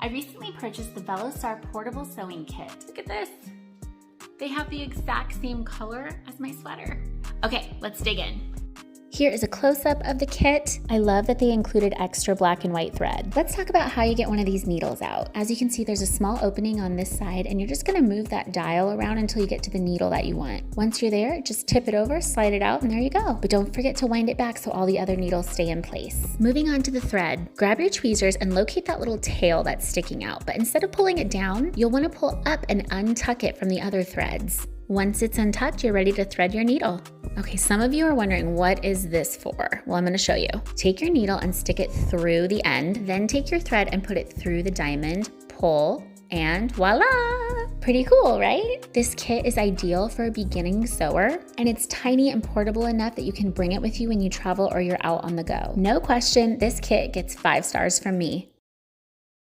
I recently purchased the VelloStar Portable Sewing Kit. Look at this. They have the exact same color as my sweater. Okay, let's dig in. Here is a close-up of the kit. I love that they included extra black and white thread. Let's talk about how you get one of these needles out. As you can see, there's a small opening on this side, and you're just gonna move that dial around until you get to the needle that you want. Once you're there, just tip it over, slide it out, and there you go. But don't forget to wind it back so all the other needles stay in place. Moving on to the thread, grab your tweezers and locate that little tail that's sticking out. But instead of pulling it down, you'll wanna pull up and untuck it from the other threads. Once it's untucked, you're ready to thread your needle. Okay, some of you are wondering, what is this for? Well, I'm gonna show you. Take your needle and stick it through the end, then take your thread and put it through the diamond, pull, and voila! Pretty cool, right? This kit is ideal for a beginning sewer, and it's tiny and portable enough that you can bring it with you when you travel or you're out on the go. No question, this kit gets 5 stars from me.